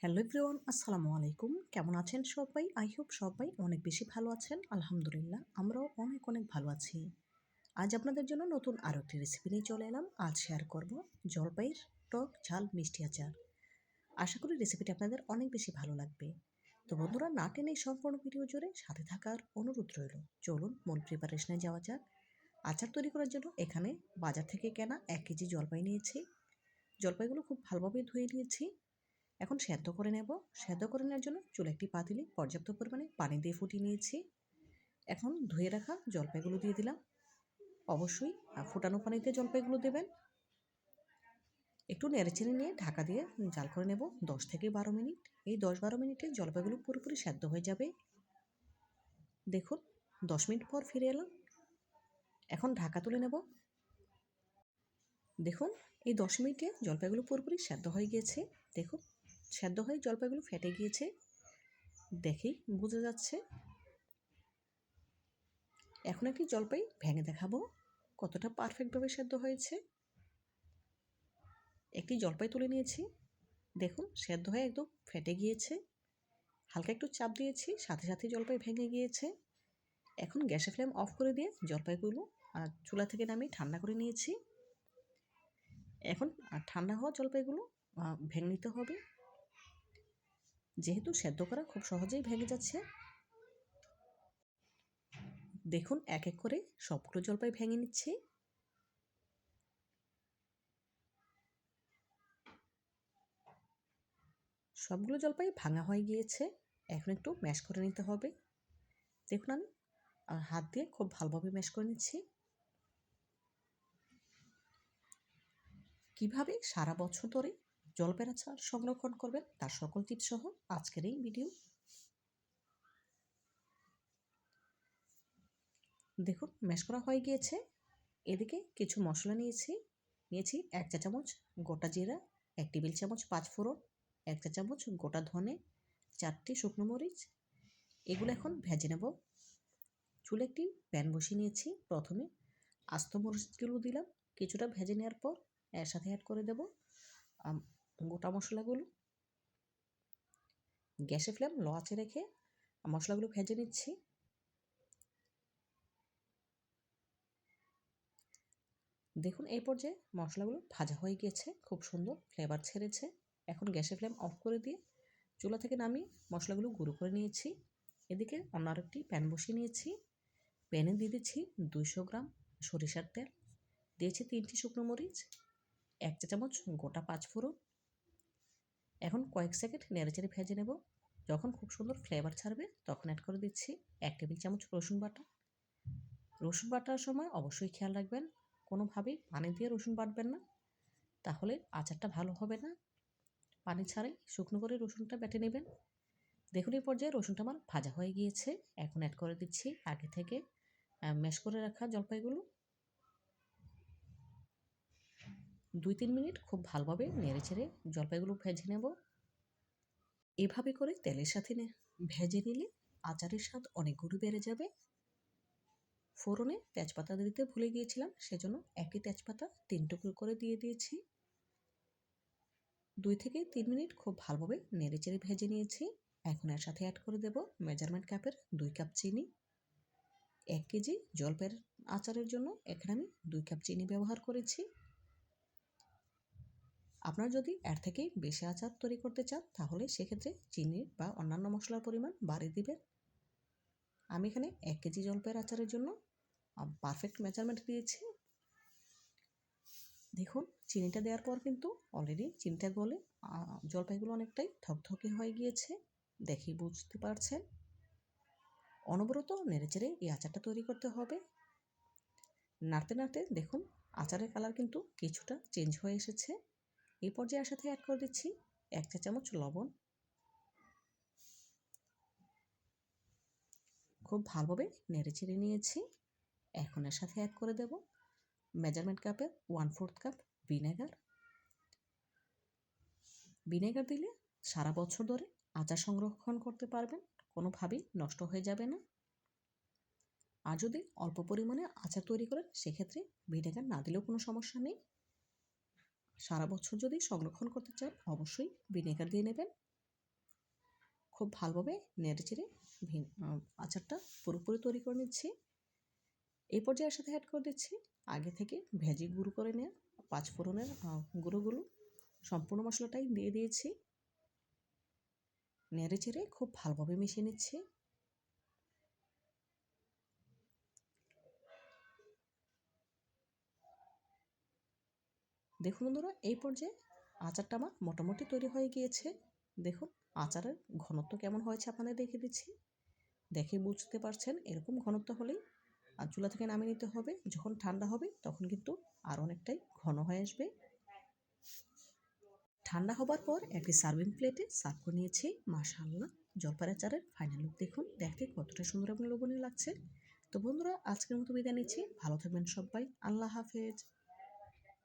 Hello everyone, আসসালামু আলাইকুম। কেমন আছেন সবাই? আই হোপ সবাই অনেক বেশি ভালো আছেন। আলহামদুলিল্লাহ, আমরাও অনেক অনেক ভালো আছি। আজ আপনাদের জন্য নতুন আরও একটি রেসিপি নিয়ে চলে এলাম। আজ শেয়ার করব জলপাইয়ের টক ঝাল মিষ্টি আচার। আশা করি রেসিপিটি আপনাদের অনেক বেশি ভালো লাগবে। তো বন্ধুরা, না টেনে সম্পূর্ণ ভিডিও জুড়ে সাথে থাকার অনুরোধ রইল। চলুন মূল প্রিপারেশনে যাওয়া যাক। আচার তৈরি করার জন্য এখানে বাজার থেকে কেনা 1 কেজি জলপাই নিয়েছি। জলপাইগুলো খুব ভালোভাবে ধুয়ে নিয়েছি। এখন সেদ্ধ করে নেব। সেদ্ধ করে নেওয়ার জন্য চুলে একটি পাতিলে পর্যাপ্ত পরিমাণে পানি দিয়ে ফুটিয়ে নিয়েছি। এখন ধুয়ে রাখা জলপাইগুলো দিয়ে দিলাম। অবশ্যই ফোটানো পানিতে জলপাইগুলো দেবেন। একটু নেড়েচেড়ে নিয়ে ঢাকা দিয়ে জাল করে নেব 10 থেকে 12 মিনিট। এই 10-12 মিনিটে জলপাইগুলো পুরোপুরি সেদ্ধ হয়ে যাবে। দেখুন 10 মিনিট পর ফিরে এলাম। এখন ঢাকা তুলে নেব। দেখুন এই 10 মিনিটে জলপাইগুলো পুরোপুরি সেদ্ধ হয়ে গিয়েছে। দেখুন সেদ্ধ হয়ে জলপাইগুলো ফেটে গিয়েছে, দেখেই বোঝা যাচ্ছে। এখন একটি জলপাই ভেঙে দেখাবো কতটা পারফেক্টভাবে সেদ্ধ হয়েছে। একটি জলপাই তুলে নিয়েছি। দেখুন সেদ্ধ হয়ে একদম ফেটে গিয়েছে। হালকা একটু চাপ দিয়েছি, সাথে সাথে জলপাই ভেঙে গিয়েছে। এখন গ্যাসের ফ্লেম অফ করে দিয়ে জলপাইগুলো চুলা থেকে নামিয়ে ঠান্ডা করে নিয়েছি। এখন ঠান্ডা হওয়া জলপাইগুলো ভেঙে নিতে হবে। যেহেতু সেদ্ধ করা খুব সহজেই ভেঙে যাচ্ছে। দেখুন এক এক করে সবগুলো জলপাই ভেঙে নিচ্ছি। সবগুলো জলপাই ভাঙা হয়ে গিয়েছে। এখন একটু ম্যাশ করে নিতে হবে। দেখুন আমি হাত দিয়ে খুব ভালোভাবে ম্যাশ করে নিচ্ছি। কিভাবে সারা বছর ধরে জলপাইয়ের আচার সংরক্ষণ করবেন তার সকল টিপস সহ আজকের এই ভিডিও। দেখুন ম্যাশ করা হয়ে গিয়েছে। এদিকে কিছু মশলা নিয়েছি। 1 চা চামচ গোটা জিরা, 1 টেবিল চামচ 5 ফোড়ন, 1 চা চামচ গোটা ধনে, 4টি শুকনো মরিচ। এগুলো এখন ভেজে নেব। চুলে একটি প্যান বসিয়ে নিয়েছি। প্রথমে আস্ত মরিচগুলো দিলাম। কিছুটা ভেজে নেওয়ার পর এর সাথে অ্যাড করে দেব গোটা মশলাগুলো। গ্যাসের ফ্লেম লো আঁচে রেখে মশলাগুলো ভেজে নিচ্ছি। দেখুন এই পর্যায়ে মশলাগুলো ভাজা হয়ে গিয়েছে, খুব সুন্দর ফ্লেভার ছেড়েছে। এখন গ্যাসের ফ্লেম অফ করে দিয়ে চুলা থেকে নামিয়ে মশলাগুলো গুঁড়ো করে নিয়েছি। এদিকে অন্য আরেকটি প্যান বসিয়ে নিয়েছি। প্যানে দিয়ে দিচ্ছি 200 গ্রাম সরিষার তেল, দিয়েছি 3টি শুকনো মরিচ, 1 চা চামচ গোটা 5 ফোড়ন। এখন কয়েক সেকেন্ড নেড়েচেড়ে ভেজে নেব। যখন খুব সুন্দর ফ্লেভার ছাড়বে তখন অ্যাড করে দিচ্ছি 1 টেবিল চামচ রসুন বাটা। রসুন বাটার সময় অবশ্যই খেয়াল রাখবেন কোনোভাবেই পানি দিয়ে রসুন বাটবেন না, তাহলে আচারটা ভালো হবে না। পানি ছাড়াই শুকনো করে রসুনটা বেটে নেবেন। দেখুন এই পর্যায়ে রসুনটা আমার ভাজা হয়ে গিয়েছে। এখন অ্যাড করে দিচ্ছি আগে থেকে ম্যাশ করে রাখা জলপাইগুলো। 2-3 মিনিট খুব ভালোভাবে নেড়েচেড়ে জলপাইগুলো ভেজে নেব। এভাবে করে তেলের সাথে ভেজে নিলে আচারের স্বাদ অনেক গুণ বেড়ে যাবে। ফোড়নে তেজপাতা দিতে ভুলে গিয়েছিলাম, সেজন্য একটি তেজপাতা 3 টুকরো করে দিয়ে দিয়েছি। 2 থেকে 3 মিনিট খুব ভালোভাবে নেড়েচেড়ে ভেজে নিয়েছি। এখন এর সাথে অ্যাড করে দেব মেজারমেন্ট কাপের 2 কাপ চিনি। 1 কেজি জলপাইয়ের আচারের জন্য এখানে আমি 2 কাপ চিনি ব্যবহার করেছি। আপনারা যদি এর থেকে বেশি আচার তৈরি করতে চান তাহলে সেক্ষেত্রে চিনি বা অন্যান্য মশলার পরিমাণ বাড়িয়ে দিবেন। আমি এখানে 1 কেজি জলপাইয়ের আচারের জন্য পারফেক্ট মেজারমেন্ট দিয়েছি। দেখুন চিনিটা দেওয়ার পর কিন্তু অলরেডি চিনিটা গলে জলপাইগুলো অনেকটাই থকথকে হয়ে গিয়েছে, দেখেই বুঝতে পারছেন। অনবরত নেড়েচেড়ে এই আচারটা তৈরি করতে হবে। নাড়তে নাড়তে দেখুন আচারের কালার কিন্তু কিছুটা চেঞ্জ হয়ে এসেছে। এই পর্যায়ে সাথে অ্যাড করে দিচ্ছি 1 চা চামচ লবণ। খুব ভালোভাবে নেড়েচেড়ে নিয়েছি। এখন এর সাথে অ্যাড করে দেব মেজারমেন্ট কাপের 1/4 কাপ ভিনেগার। ভিনেগার দিলে সারা বছর ধরে আচার সংরক্ষণ করতে পারবেন, কোনোভাবেই নষ্ট হয়ে যাবে না। আর যদি অল্প পরিমাণে আচার তৈরি করেন সেক্ষেত্রে ভিনেগার না দিলেও কোনো সমস্যা নেই। সারা বছর যদি সংরক্ষণ করতে চান অবশ্যই ভিনেগার দিয়ে নেবেন। খুব ভালোভাবে নেড়েচেড়ে আচারটা পুরোপুরি তৈরি করে নিচ্ছি। এই পর্যায়ে এর সাথে অ্যাড করে দিচ্ছি আগে থেকে ভেজে গুঁড়ো করে নেওয়া 5 ফোড়নের গুঁড়োগুলো। সম্পূর্ণ মশলাটাই দিয়ে দিয়েছি। নেড়েচেড়ে খুব ভালোভাবে মিশিয়ে নিচ্ছি। দেখুন বন্ধুরা, এই পর্যায়ে আচারটা আমার মোটামুটি তৈরি হয়ে গিয়েছে। দেখুন আচারের ঘনত্ব কেমন হয়েছে আপনাদের দেখিয়ে দিচ্ছি। দেখে বুঝতে পারছেন এরকম ঘনত্ব হলেই আর চুলা থেকে নামিয়ে নিতে হবে। যখন ঠান্ডা হবে তখন কিন্তু আর অনেকটাই ঘন হয়ে আসবে। ঠান্ডা হবার পর একটি সার্ভিং প্লেটে সার্ভ করে নিয়েছি। মাশাআল্লাহ, জলপাই আচারের ফাইনাল লুক দেখুন, দেখতে কতটা সুন্দর এবং লোভনীয় লাগছে। তো বন্ধুরা, আজকের মতো বিদায় নিচ্ছি। ভালো থাকবেন সবাই। আল্লাহ হাফেজ।